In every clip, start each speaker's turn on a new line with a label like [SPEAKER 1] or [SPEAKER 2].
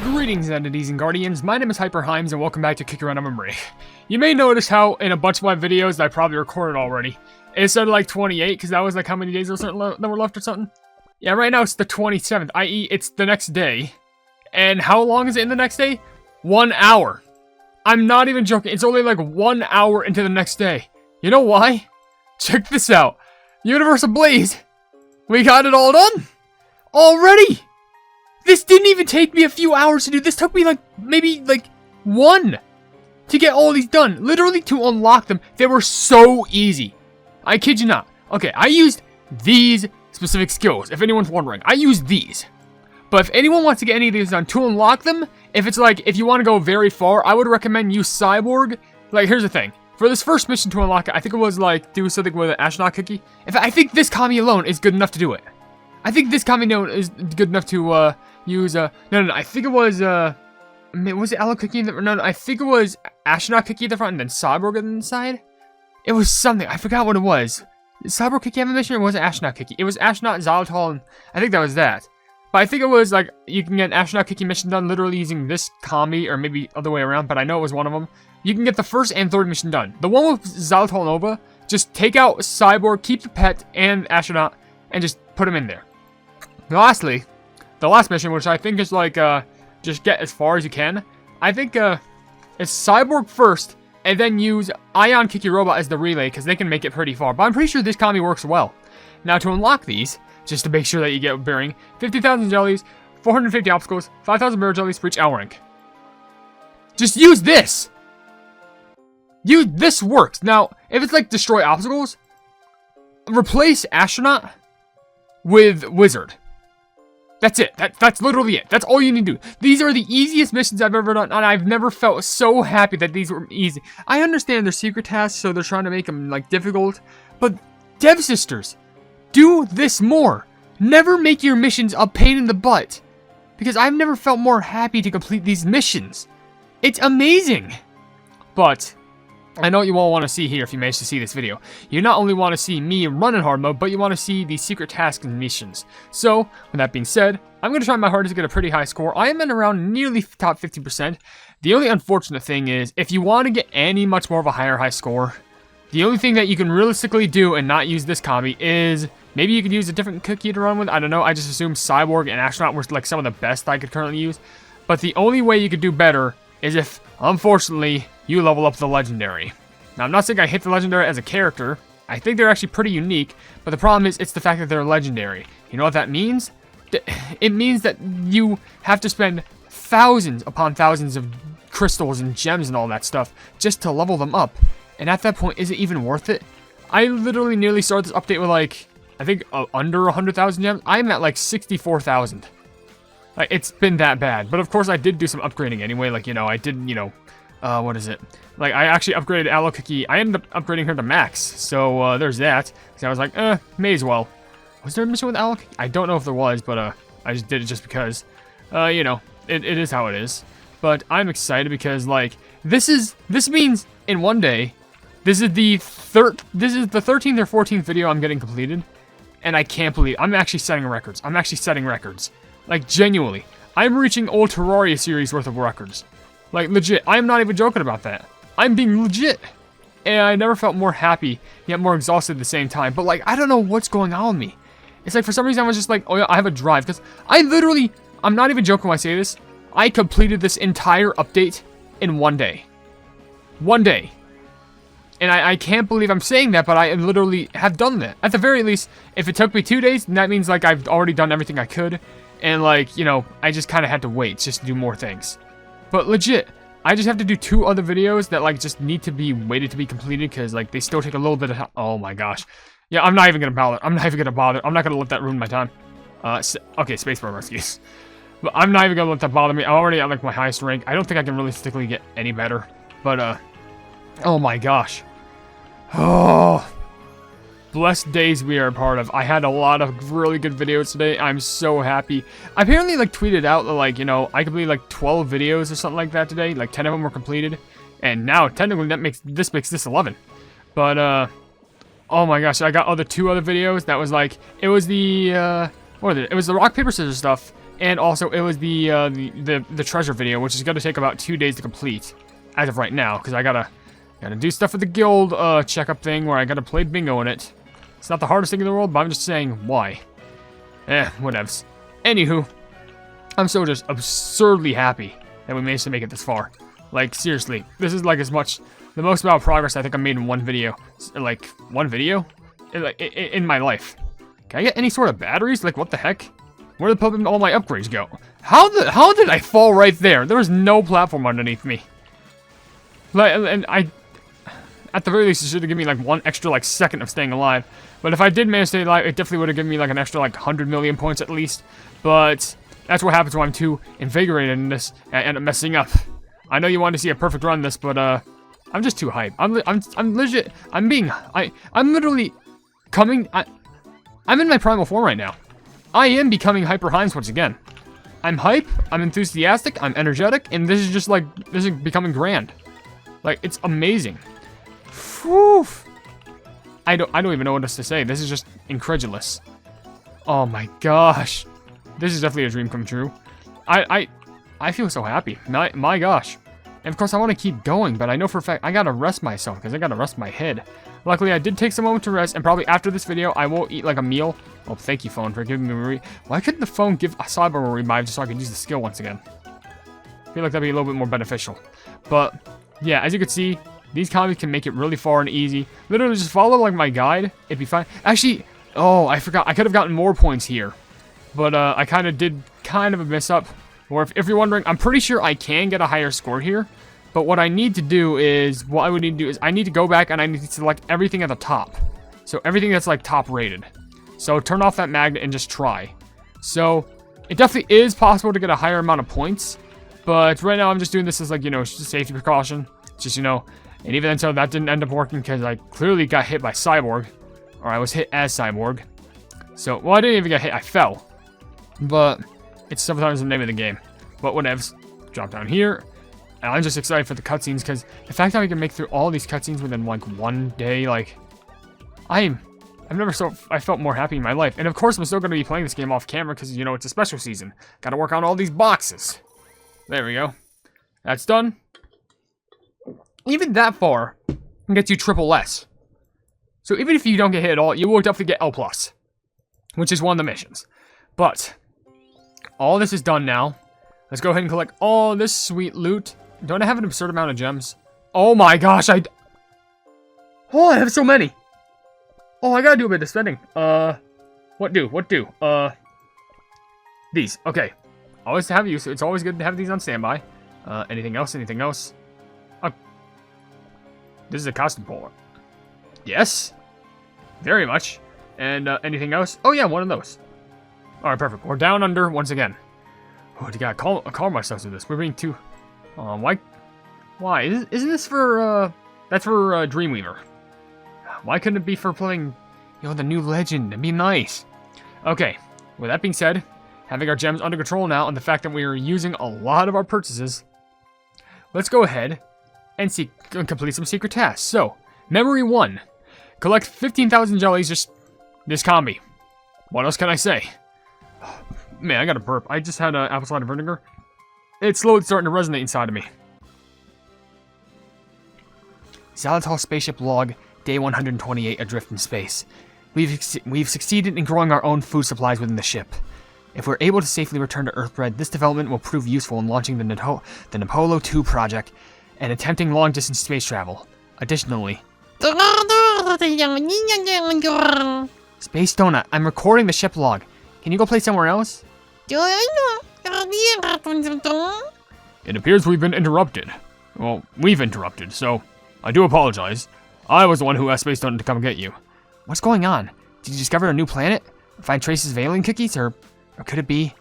[SPEAKER 1] Greetings, entities and guardians. My name is HyperHimes, and welcome back to Kick Around OvenBreak. You may notice how in a bunch of my videos that I probably recorded already, it said like 28 because that was like how many days that were left or something. Yeah, right now it's the 27th, i.e. it's the next day. And how long is it in the next day? 1 hour. I'm not even joking. It's only like 1 hour into the next day. You know why? Check this out. Universe Ablaze. We got it all done. Already. This didn't even take me a few hours to do. This took me like, maybe like one to get all these done. Literally to unlock them. They were so easy. I kid you not. Okay, I used these specific skills. If anyone's wondering, I used these. But if anyone wants to get any of these done to unlock them, if it's like, if you want to go very far, I would recommend use Cyborg. Like, here's the thing. For this first mission to unlock it, I think it was like, do something with an Astronaut cookie. In fact, I think this commie alone is good enough to do it. I think this commie alone is good enough to, use, no, I think it was it Aloe cookie in the, no, I think it was Astronaut cookie at the front and then Cyborg on the side? It was something, I forgot what it was. Did Cyborg cookie have a mission or was it Astronaut cookie? It was Astronaut, Xylitol, and I think that was that. But I think it was like, you can get an Astronaut cookie mission done literally using this commie, or maybe other way around, but I know it was one of them. You can get the first and third mission done. The one with Xylitol Nova, just take out Cyborg, keep the pet and Astronaut, and just put them in there. Lastly, the last mission, which I think is like, just get as far as you can. I think, it's Cyborg first, and then use Ion Kiki Robot as the relay, because they can make it pretty far. But I'm pretty sure this commie works well. Now, to unlock these, just to make sure that you get bearing, 50,000 jellies, 450 obstacles, 5,000 barrel jellies for each L rank. Just use this! This works. Now, if it's like destroy obstacles, replace Astronaut with Wizard. That's it. That's literally it. That's all you need to do. These are the easiest missions I've ever done, and I've never felt so happy that these were easy. I understand they're secret tasks, so they're trying to make them, like, difficult. But, Devsisters, do this more. Never make your missions a pain in the butt. Because I've never felt more happy to complete these missions. It's amazing. But I know what you all want to see here if you manage to see this video. You not only want to see me run in hard mode, but you want to see these secret tasks and missions. So, with that being said, I'm going to try my hardest to get a pretty high score. I am in around nearly top 50%. The only unfortunate thing is, if you want to get any much more of a high score, the only thing that you can realistically do and not use this commie is, maybe you could use a different cookie to run with. I don't know, I just assumed Cyborg and Astronaut were like some of the best I could currently use. But the only way you could do better is if, unfortunately, you level up the Legendary. Now, I'm not saying I hate the Legendary as a character. I think they're actually pretty unique, but the problem is, it's the fact that they're Legendary. You know what that means? It means that you have to spend thousands upon thousands of crystals and gems and all that stuff just to level them up. And at that point, is it even worth it? I literally nearly started this update with like, I think under 100,000 gems. I'm at like 64,000. Like, it's been that bad. But of course, I did do some upgrading anyway. Like, you know, I did, you know, what is it? Like, I actually upgraded Aloe Cookie. I ended up upgrading her to max. So, there's that. Because I was like, may as well. Was there a mission with Aloe Cookie? I don't know if there was, but, I just did it just because. You know, it is how it is. But I'm excited because, like, this means in one day, this is the 13th or 14th video I'm getting completed. And I can't believe, I'm actually setting records. Like, genuinely. I'm reaching old Terraria series worth of records. Like, legit. I'm not even joking about that. I'm being legit. And I never felt more happy, yet more exhausted at the same time. But, like, I don't know what's going on with me. It's like, for some reason, I was just like, oh yeah, I have a drive. Because I literally, I'm not even joking when I say this. I completed this entire update in 1 day. 1 day. And I can't believe I'm saying that, but I literally have done that. At the very least, if it took me 2 days, then that means, like, I've already done everything I could. And, like, you know, I just kind of had to wait just to do more things. But legit, I just have to do 2 other videos that, like, just need to be waited to be completed because, like, they still take a little bit of time. Oh, my gosh. Yeah, I'm not even going to bother. I'm not going to let that ruin my time. Okay, spacebar rescues. But I'm not even going to let that bother me. I'm already at, like, my highest rank. I don't think I can realistically get any better. But, oh, my gosh. Oh, blessed days we are a part of. I had a lot of really good videos today. I'm so happy. I apparently, like, tweeted out that, like, you know, I completed, like, 12 videos or something like that today. Like, 10 of them were completed. And now, technically, makes this 11. But, oh my gosh, I got 2 other videos that was, like, it was the, what was it? It was the rock, paper, scissors stuff. And also, it was the treasure video, which is going to take about 2 days to complete, as of right now, because I gotta do stuff with the guild checkup thing, where I gotta play bingo in it. It's not the hardest thing in the world, but I'm just saying, why? Whatevs. Anywho, I'm so just absurdly happy that we managed to make it this far. Like, seriously, this is like the most amount of progress I think I made in one video. Like, one video? In my life. Can I get any sort of batteries? Like, what the heck? Where did all my upgrades go? How did I fall right there? There was no platform underneath me. Like, and at the very least, it should have given me like one extra like second of staying alive. But if I did manage to stay alive, it definitely would have given me like an extra like 100 million points at least. But that's what happens when I'm too invigorated in this and end up messing up. I know you want to see a perfect run this, but I'm just too hyped. I'm legit. I'm literally coming. I'm in my primal form right now. I am becoming HyperHimes once again. I'm hype. I'm enthusiastic. I'm energetic, and this is just like this is becoming grand. Like, it's amazing. Whew. I don't even know what else to say. This is just incredulous. Oh my gosh. This is definitely a dream come true. I feel so happy. My gosh. And of course I want to keep going, but I know for a fact I gotta rest myself because I gotta rest my head. Luckily I did take some moment to rest, and probably after this video I will eat like a meal. Oh, thank you, phone, for giving me Why couldn't the phone give a cyber a revive just so I could use the skill once again? I feel like that'd be a little bit more beneficial. But yeah, as you can see, these combos can make it really far and easy. Literally just follow like my guide. It'd be fine. Actually, oh, I forgot. I could have gotten more points here. But I kind of did a mess up. Or if you're wondering, I'm pretty sure I can get a higher score here. But what I need to do is, I need to go back and I need to select everything at the top. So everything that's like top rated. So turn off that magnet and just try. So it definitely is possible to get a higher amount of points. But right now I'm just doing this as like, you know, safety precaution. Just, you know, and even then so that didn't end up working because I clearly got hit by Cyborg. Or I was hit as Cyborg. So, well, I didn't even get hit, I fell. But it's sometimes the name of the game. But whatevs. Drop down here. And I'm just excited for the cutscenes because the fact that we can make through all these cutscenes within like one day, like, I felt more happy in my life. And of course I'm still going to be playing this game off camera because, you know, it's a special season. Got to work on all these boxes. There we go. That's done. Even that far gets you triple S. So even if you don't get hit at all, you will definitely get L+, which is one of the missions. But all this is done now. Let's go ahead and collect all this sweet loot. Don't I have an absurd amount of gems? Oh my gosh, I have so many. Oh, I gotta do a bit of spending. What do? These, okay. Always to have use. It's always good to have these on standby. Anything else? This is a costume pole. Yes. Very much. And anything else? Oh yeah, one of those. Alright, perfect. We're down under once again. Oh, you gotta calm myself to this. We're being too... why? Why? Isn't this for, that's for, Dreamweaver. Why couldn't it be for playing, you know, the new legend? It'd be nice. Okay. With that being said, having our gems under control now, and the fact that we are using a lot of our purchases, let's go ahead and complete some secret tasks. So, Memory 1. Collect 15,000 jellies, just this combi. What else can I say? Man, I got a burp. I just had apple cider vinegar. It's slowly starting to resonate inside of me. Xylitol spaceship log, day 128, adrift in space. We've succeeded in growing our own food supplies within the ship. If we're able to safely return to Earthbread, this development will prove useful in launching the Napolo 2 project and attempting long-distance space travel. Additionally... Space Donut, I'm recording the ship log. Can you go play somewhere else? It appears we've been interrupted. Well, we've interrupted, so I do apologize. I was the one who asked Space Donut to come get you. What's going on? Did you discover a new planet? Find traces of alien cookies, or could it be?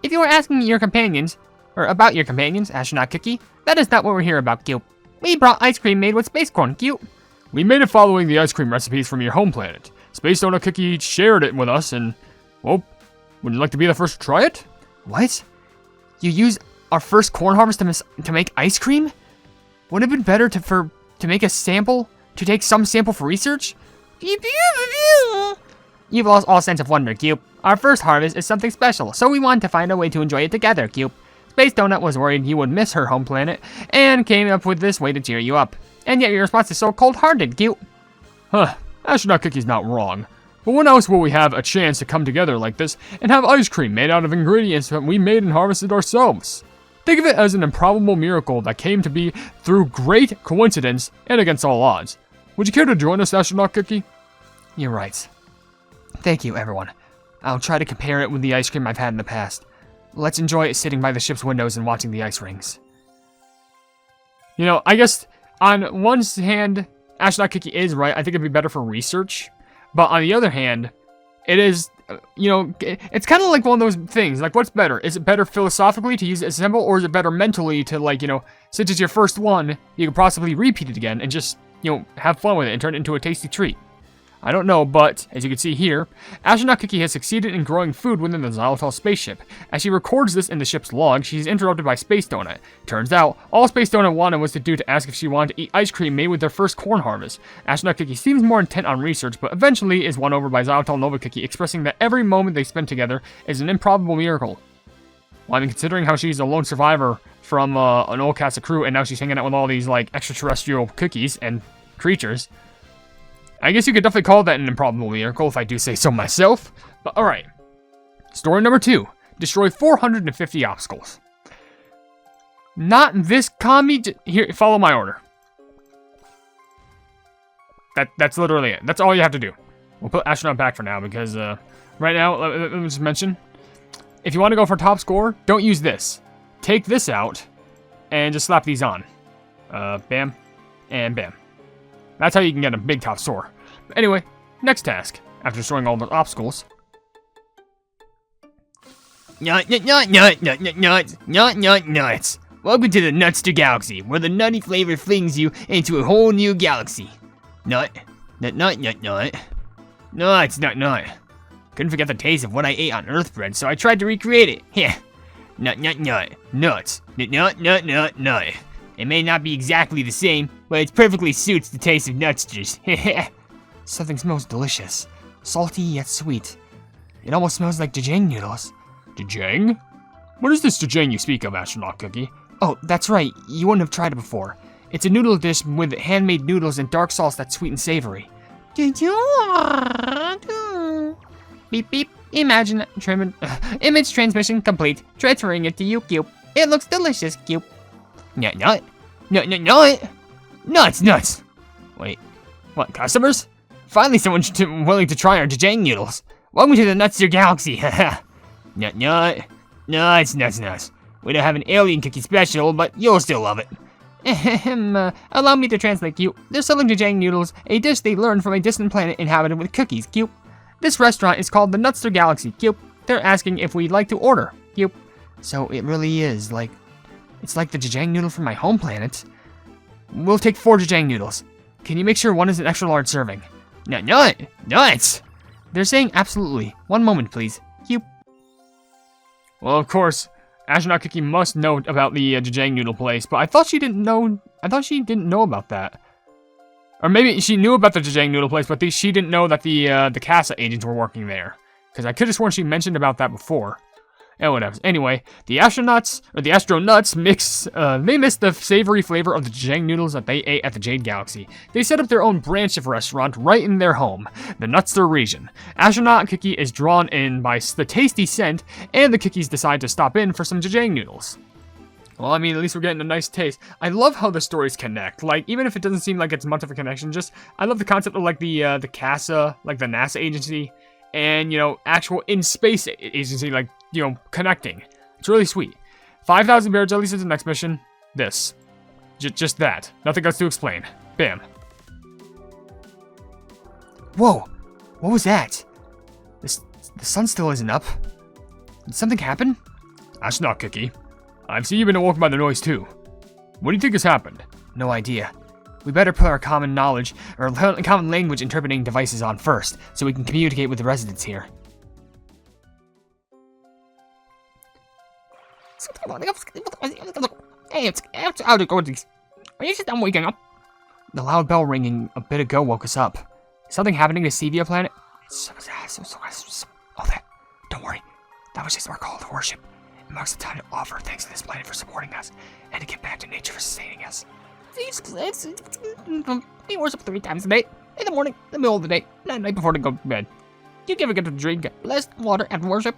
[SPEAKER 1] If you were asking your companions, or about your companions, Astronaut Cookie, that is not what we're here about, Cute. We brought ice cream made with space corn, Cute. We made it following the ice cream recipes from your home planet. Space Donut Cookie shared it with us, and, well, would you like to be the first to try it? What? You used our first corn harvest to make ice cream? Would it have been better to make a sample? To take some sample for research? You
[SPEAKER 2] You've lost all sense of wonder, Cube. Our first harvest is something special, so we wanted to find a way to enjoy it together, Cube. Space Donut was worried you would miss her home planet, and came up with this way to cheer you up. And yet your response is so cold-hearted, Cube.
[SPEAKER 1] Huh, Astronaut Cookie's not wrong. But when else will we have a chance to come together like this and have ice cream made out of ingredients that we made and harvested ourselves? Think of it as an improbable miracle that came to be through great coincidence and against all odds. Would you care to join us, Astronaut Cookie?
[SPEAKER 2] You're right. Thank you, everyone. I'll try to compare it with the ice cream I've had in the past. Let's enjoy it sitting by the ship's windows and watching the ice rings.
[SPEAKER 1] You know, I guess on one hand, Astronaut Cookie is right. I think it'd be better for research. But on the other hand, it is, you know, it's kind of like one of those things. Like, what's better? Is it better philosophically to use it as a symbol, or is it better mentally to, like, you know, since it's your first one, you could possibly repeat it again and just, you know, have fun with it and turn it into a tasty treat? I don't know, but as you can see here, Astronaut Cookie has succeeded in growing food within the Xylitol spaceship. As she records this in the ship's log, she's interrupted by Space Donut. Turns out, all Space Donut wanted was to ask if she wanted to eat ice cream made with their first corn harvest. Astronaut Cookie seems more intent on research, but eventually is won over by Xylitol Nova Cookie, expressing that every moment they spend together is an improbable miracle. Well, I mean, considering how she's a lone survivor from an old cast of crew, and now she's hanging out with all these, like, extraterrestrial cookies and creatures, I guess you could definitely call that an improbable miracle, if I do say so myself. But alright. Story number 2. Destroy 450 obstacles. Not this commie. Here, follow my order. That's literally it. That's all you have to do. We'll put Astronaut back for now, because right now, let me just mention, if you want to go for top score, don't use this. Take this out, and just slap these on. Bam, and bam. That's how you can get a big top score. But anyway, next task. After destroying all the obstacles.
[SPEAKER 2] Nuts. Welcome to the Nutster Galaxy, where the nutty flavor flings you into a whole new galaxy. Nut. No, it's nut. Couldn't forget the taste of what I ate on Earth bread, so I tried to recreate it. Heh. Nuts. Nut. It may not be exactly the same, but it perfectly suits the taste of Nutsters.
[SPEAKER 3] Something smells delicious. Salty yet sweet. It almost smells like jajang noodles.
[SPEAKER 1] Jajang? What is this jajang you speak of, Astronaut Cookie?
[SPEAKER 3] Oh, that's right. You wouldn't have tried it before. It's a noodle dish with handmade noodles and dark sauce that's sweet and savory.
[SPEAKER 2] Beep beep. Image transmission complete. Transferring it to you, Cube. It looks delicious, Cube. Nut. Nuts. Wait, what, customers? Finally someone willing to try our jajang noodles. Welcome to the Nutster Galaxy, Nuts. We don't have an alien cookie special, but you'll still love it. Allow me to translate, Cube. They're selling jajang noodles, a dish they learned from a distant planet inhabited with cookies, Cube. This restaurant is called the Nutster Galaxy, Cube. They're asking if we'd like to order, Cube.
[SPEAKER 3] So it really is like... It's like the jajang noodle from my home planet.
[SPEAKER 2] We'll take 4 jajang noodles.
[SPEAKER 3] Can you make sure one is an extra large serving?
[SPEAKER 2] Nuts!
[SPEAKER 3] They're saying absolutely. One moment, please. Cube.
[SPEAKER 1] Well, of course, Astronaut Cookie must know about the jajang noodle place, but I thought she didn't know. I thought she didn't know about that. Or maybe she knew about the jajang noodle place, but she didn't know that the CASA agents were working there. Because I could have sworn she mentioned about that before. And whatever. Anyway, the Astronauts they missed the savory flavor of the jajang noodles that they ate at the Jade Galaxy. They set up their own branch of restaurant right in their home, the Nutster region. Astronaut Cookie is drawn in by the tasty scent, and the cookies decide to stop in for some jajang noodles. Well, I mean, at least we're getting a nice taste. I love how the stories connect. Like, even if it doesn't seem like it's much of a connection, I love the concept of, like, the CASA, like, the NASA agency, and, you know, actual in-space agency, like, you know, connecting. It's really sweet. 5,000 bear jellies is the next mission. This. Just that. Nothing else to explain. Bam.
[SPEAKER 3] Whoa. What was that? The sun still isn't up. Did something happen?
[SPEAKER 1] Astronaut Cookie. I've seen you've been awoken by the noise too. What do you think has happened?
[SPEAKER 3] No idea. We better put our common knowledge, or common language interpreting devices on first, so we can communicate with the residents here.
[SPEAKER 2] Hey, how's it going? Are you just waking up?
[SPEAKER 3] The loud bell ringing a bit ago woke us up. Is something happening to Stevia planet? Oh, that. Don't worry. That was just our call to worship. It marks the time to offer thanks to this planet for supporting us, and to get back to nature for sustaining us.
[SPEAKER 2] We worship 3 times a day. In the morning, in the middle of the day, and at night before to go to bed. You ever get to drink blessed water after worship?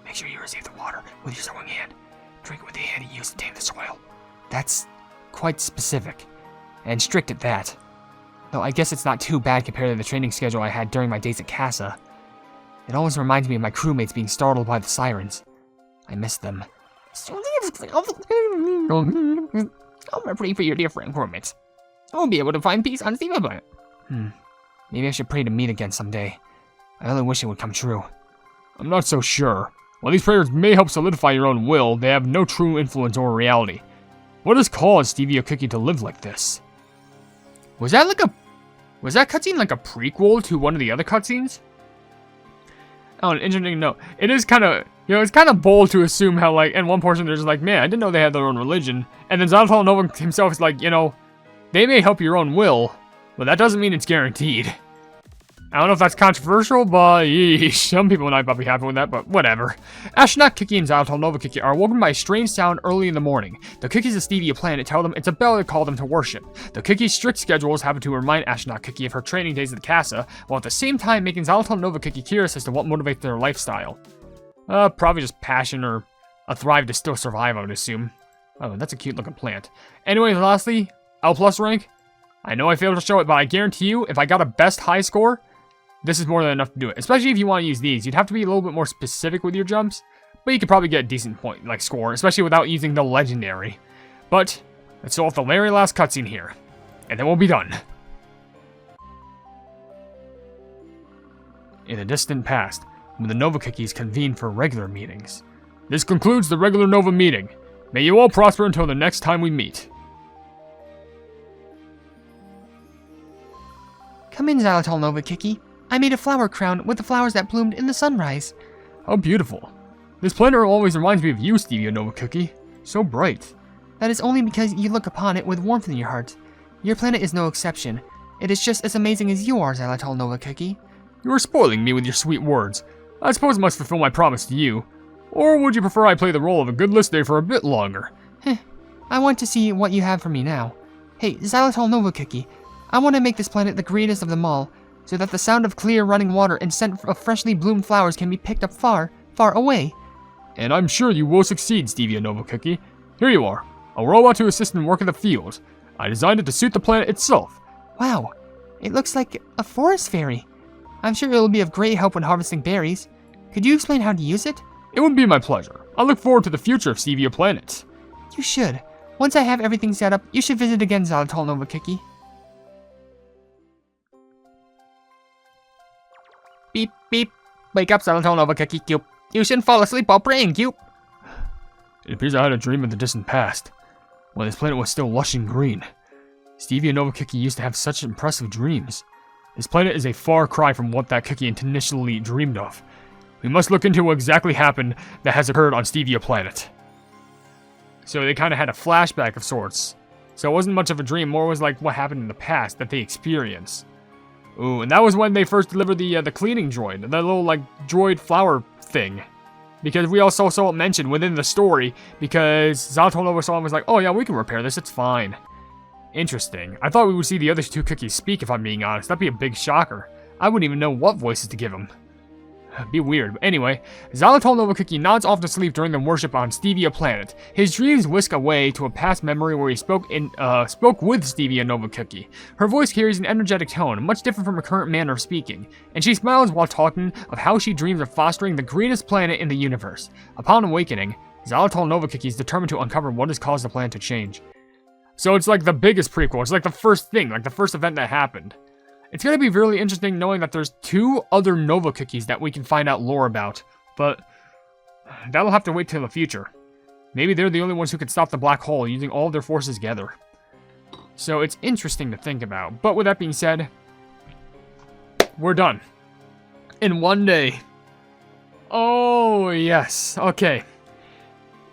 [SPEAKER 3] Make sure you receive the water with your sowing hand. Drink it with the hand you use to tame the soil. That's quite specific, and strict at that. Though I guess it's not too bad compared to the training schedule I had during my days at Casa. It always reminds me of my crewmates being startled by the sirens. I miss them.
[SPEAKER 2] I'm praying for your dear friend crewmates. I'll be able to find peace on Stevia planet.
[SPEAKER 3] Maybe I should pray to meet again someday. I only wish it would come true.
[SPEAKER 1] I'm not so sure. While these prayers may help solidify your own will, they have no true influence over reality. What has caused Stevia Cookie to live like this? Was that cutscene like a prequel to one of the other cutscenes? Oh, an interesting note. It is kind of, it's kind of bold to assume how, like, in one portion there's like, man, I didn't know they had their own religion. And then Xylitol Nova himself is like, they may help your own will, but that doesn't mean it's guaranteed. I don't know if that's controversial, but yeesh, some people might not be happy with that, but whatever. Astronaut Cookie and Xylitol Nova Cookie are woken by a strange sound early in the morning. The Cookies of Stevia Planet tell them it's a bell to call them to worship. The Cookie's strict schedules happen to remind Astronaut Cookie of her training days at the Casa, while at the same time making Xylitol Nova Cookie curious as to what motivates their lifestyle. Probably just passion or a thrive to still survive, I would assume. Oh, that's a cute looking plant. Anyway, lastly, L+ rank. I know I failed to show it, but I guarantee you, if I got a best high score, this is more than enough to do it. Especially if you want to use these. You'd have to be a little bit more specific with your jumps. But you could probably get a decent score. Especially without using the legendary. But, let's show off the very last cutscene here. And then we'll be done. In the distant past, when the Nova Cookies convened for regular meetings. This concludes the regular Nova meeting. May you all prosper until the next time we meet.
[SPEAKER 3] Come in, Xylitol Nova Cookie. I made a flower crown with the flowers that bloomed in the sunrise.
[SPEAKER 1] How beautiful. This planet always reminds me of you, Stevia Nova Cookie. So bright.
[SPEAKER 3] That is only because you look upon it with warmth in your heart. Your planet is no exception. It is just as amazing as you are, Xylitol Nova Cookie.
[SPEAKER 1] You are spoiling me with your sweet words. I suppose I must fulfill my promise to you. Or would you prefer I play the role of a good listener for a bit longer?
[SPEAKER 3] I want to see what you have for me now. Hey, Xylitol Nova Cookie. I want to make this planet the greatest of them all, so that the sound of clear running water and scent of freshly bloomed flowers can be picked up far, far away.
[SPEAKER 1] And I'm sure you will succeed, Stevia Nova Cookie. Here you are, a robot to assist in work in the field. I designed it to suit the planet itself.
[SPEAKER 3] Wow, it looks like a forest fairy. I'm sure it'll be of great help when harvesting berries. Could you explain how to use it?
[SPEAKER 1] It would be my pleasure. I look forward to the future of Stevia Planet.
[SPEAKER 3] You should. Once I have everything set up, you should visit again, Xylitol Nova Cookie.
[SPEAKER 2] Beep, beep. Wake up, Xylitol Nova Cookie, Cube. You shouldn't fall asleep while praying, Cube.
[SPEAKER 1] It appears I had a dream of the distant past, when this planet was still lush and green. Stevia Nova Cookie used to have such impressive dreams. This planet is a far cry from what that cookie initially dreamed of. We must look into what exactly happened that has occurred on Stevia Planet. So they kind of had a flashback of sorts. So it wasn't much of a dream, more was like what happened in the past that they experienced. Ooh, and that was when they first delivered the cleaning droid, that little droid flower thing. Because we also saw it mentioned within the story, because Xylitol Nova saw him was like, oh yeah, we can repair this, it's fine. Interesting. I thought we would see the other two cookies speak, if I'm being honest. That'd be a big shocker. I wouldn't even know what voices to give them. Be weird. But anyway, Xylitol Nova Cookie nods off to sleep during the worship on Stevia Planet. His dreams whisk away to a past memory where he spoke with Stevia Nova Cookie. Her voice carries an energetic tone, much different from her current manner of speaking, and she smiles while talking of how she dreams of fostering the greenest planet in the universe. Upon awakening, Xylitol Nova Cookie is determined to uncover what has caused the planet to change. So it's like the biggest prequel. It's like the first thing, like the first event that happened. It's going to be really interesting knowing that there's 2 other Nova Cookies that we can find out lore about, but that'll have to wait till the future. Maybe they're the only ones who can stop the black hole using all of their forces together. So it's interesting to think about. But with that being said, we're done. In one day. Oh, yes. Okay.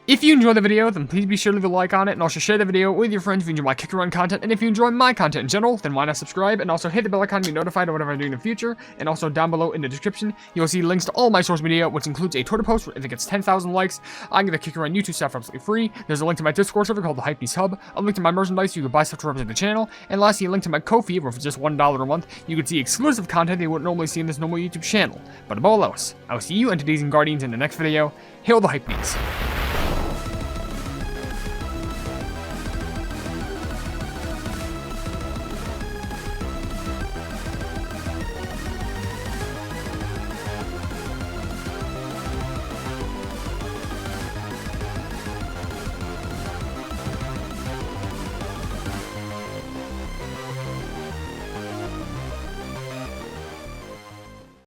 [SPEAKER 1] If you enjoyed the video, then please be sure to leave a like on it, and also share the video with your friends if you enjoy my kick run content. And if you enjoy my content in general, then why not subscribe, and also hit the bell icon to be notified of whatever I do in the future. And also down below in the description, you'll see links to all my source media, which includes a Twitter post where if it gets 10,000 likes, I can get the kick run YouTube stuff for absolutely free. There's a link to my Discord server called the Hypenese Hub, a link to my merchandise so you can buy stuff to represent the channel, and lastly, a link to my Ko-fi, where for just $1 a month, you can see exclusive content that you wouldn't normally see in this normal YouTube channel. But above all else, I will see you and today's Guardians in the next video. Hail the Hypenese.